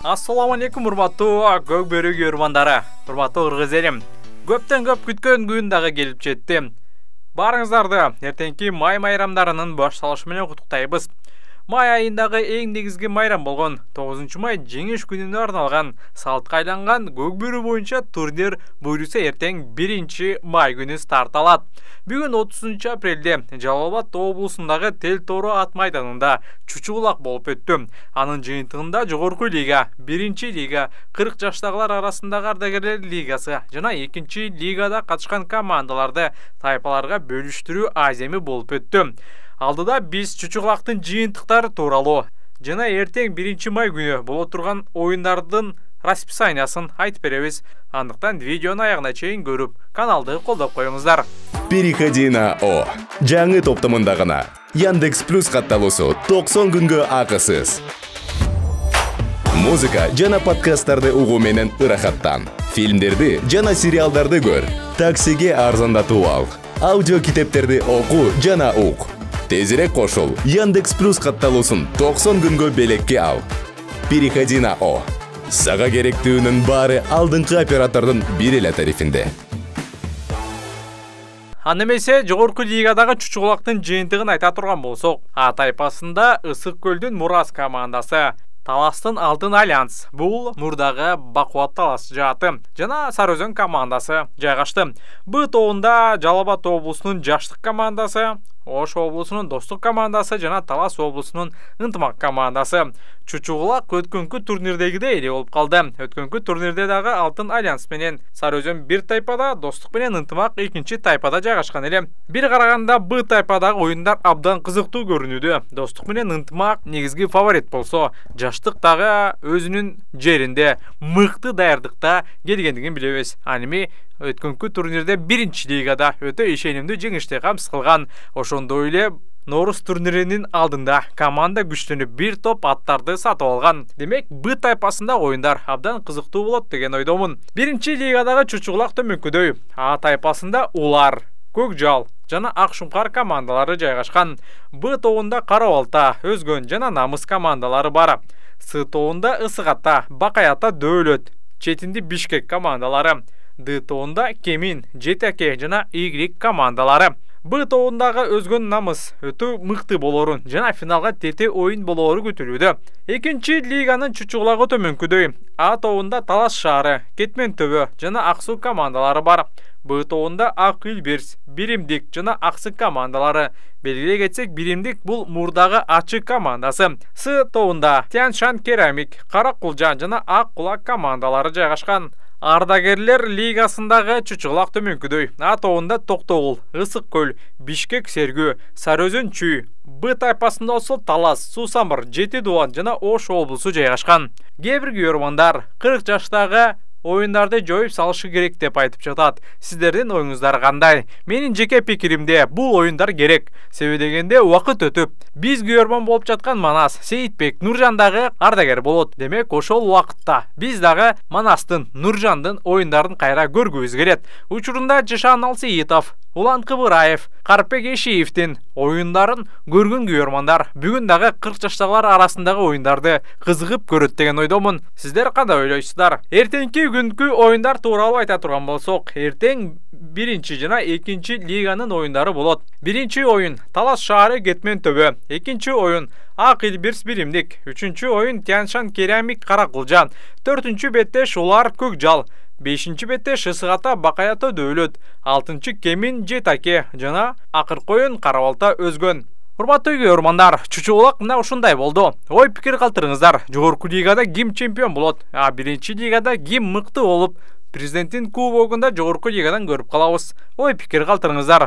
Assalamu alaikum урматтуу көк бөрү көрмандары. Урматтуу кыргыз элим. Көптөн көп күткөн күн дагы келип жетти. Барыңыздарды эртеңки май майрамдарынын башталышы менен куттуктайбыз. Май айындагы эң негизги майрам болгон 9 май жеңиш күнүнө арналган салтка айланган көк бөрү боюнча турнир буйруса эртең 1 май күнү старт алат. Бүгүн 30 апрелде Жалал Абад облусундагы Тел Тоору ат майданында чучугулак болуп өттү. Анын жыйынтыгында жогорку лига, 1-лига, 40 жаштагылар арасындагы ардагерлер лигасы жана 2-лигада катышкан командаларды тайпаларга бөлүштүрүү аземи болуп өттү. Алдыда биз чучугулактын жыйынтыктары тууралуу жана эртең 1 май күнү боло турган оюндардын расписаниясын айтып беребиз. Андыктан видеону аягына чейин көрүп, каналды колдоп коюңуздар. Переходи на О. Жаңы топтомунда гана Яндекс Плюс катталуусу 90 күнгө акысыз. Музыка жана подкасттарды угуу менен ырахаттан. Фильмдерди жана сериалдарды көр. Таксиге арзандатуу ал. Аудио китептерди окуу жана ук. Тезирээк кошул. Яндекс Плюс катталуусун 90 күнгө белекке ал. Переходи на О. Сага керектүүнүн баары алдыңкы оператордун бир эле тарифинде. Аны эмесе жогорку лигадагы чучугулактын жыйынтыгын айта турган болсок, А тайпасында Ысык көлдүн Мурас командасы, Таластын Алтын Альянс, бул мурдагы Бакубат Талас жааты жана Сары Өзөн командасы жайгашты. Б тобунда Жалал Абад облусунун Жаштык командасы, Ош облусунун Достук командасы жана Талас облусунун Ынтымак командасы. Чучугулак өткөнкү турнирдегидей эле болуп калды. Өткөнкү турнирде дагы Алтын Альянс менен Сары Өзөн бир тайпада, Достук менен Ынтымак экинчи тайпада жайгашкан эле. Бир караганда Б тайпадагы оюндар абдан кызыктуу көрүнүүдө. Достук менен Ынтымак негизги фаворит болсо, Жаштык дагы өзүнүн жеринде мыкты даярдыкта келгендигин билебиз. Аними өткөнкү турнирде 1-лигада өтө ишенимдүү жеңишти камсыз кылган. Ошондой эле Норус турниринин алдында команда күчтөнүп бир топ аттарды сатып алган. Демек, Б тайпасында оюндар абдан кызыктуу болот деген ойдомун. 1-лигадагы чучугулак төмөнкүдөй. А тайпасында Улар, Көкжал жана Ак Шуңкар командалары жайгашкан. Б тобунда Кара Балта, Өзгөн жана Намыс командалары бар. С тобунда Ысык Ата, Бакай Ата, Дөөлөт, Четинди Бишкек командалары. Д тобунда Кемин, Жетаке жана Игрик командалары. Б тобундагы Өзгөн Намыс өтө мыкты болорун жана финалга тете оюн болору күтүлүүдө. 2-лиганын чучугулагы төмөнкүдөй. А тобунда Талас шаары, Кетмен төбө жана Ак Суу командалары бар. Б тобунда Ак Үлберс, Биримдик жана Аксык командалары. Белгилей кетсек, Биримдик бул мурдагы Ачык командасы. С тобунда Тяншан Керамик, Кара Кулжан жана Ак Кулак командалары жайгашкан. Ардагерлер лигасындагы чучугулак төмөнкүдөй. А тобунда Токтогул, Ысык көл, Бишкек Сергүү, Сары Өзөн Чүй. Б тайпасында болсо Талас, Суусамыр, Жети Дубан жана Ош облусу жайгашкан. Кээ бир көрөрмандар 40 жаштагы оюндарды жоюп салышы керек деп айтып жатат. Сиздердин оюңуздар кандай? Менин жеке пикиримде бул оюндар керек. Себеби дегенде убакыт өтүп, биз көрөрман болуп жаткан Манас, Сейитбек, Нуржан дагы ардагер болот. Демек, ошол убакытта биз дагы Манастын, Нуржандын оюндарын кайра көргүбүз келет. Учурунда Жашан Алсейитов, Улан Кыбыраев, Карпек Эшиевдин оюндарын көргөн көрөрмандар бүгүн дагы 40 жаштагылар арасындагы оюндарды кызыгып көрөт деген ойдомун. Сиздер кандай ойлойсуздар? Эртеңки күнкү оюндар тууралуу айта турган болсок, эртең 1 жана 2-лиганын оюндары болот. 1 оюн Талас шаары, Кетмен төбө. 2 оюн Ак Үлберс, Биримдик. 3 оюн Тяншан Керамик, Кара Кулжан. 4 бетте Улар, Көкжал. 5 бетте Ысык Ата, Бакай Ата, Дөөлөт. 6 Кемин, Жетаке жана акыркы оюн Кара Балта, Өзгөн. Урматтуу көрөрмандар, чучугулак мына ушундай болду. Ой пикир калтырыңыздар. Жогорку лигада ким чемпион болот? 1-лигада ким мыкты болуп, президенттин кубогунда жогорку лигадан көрүп калабыз. Ой пикир калтырыңыздар.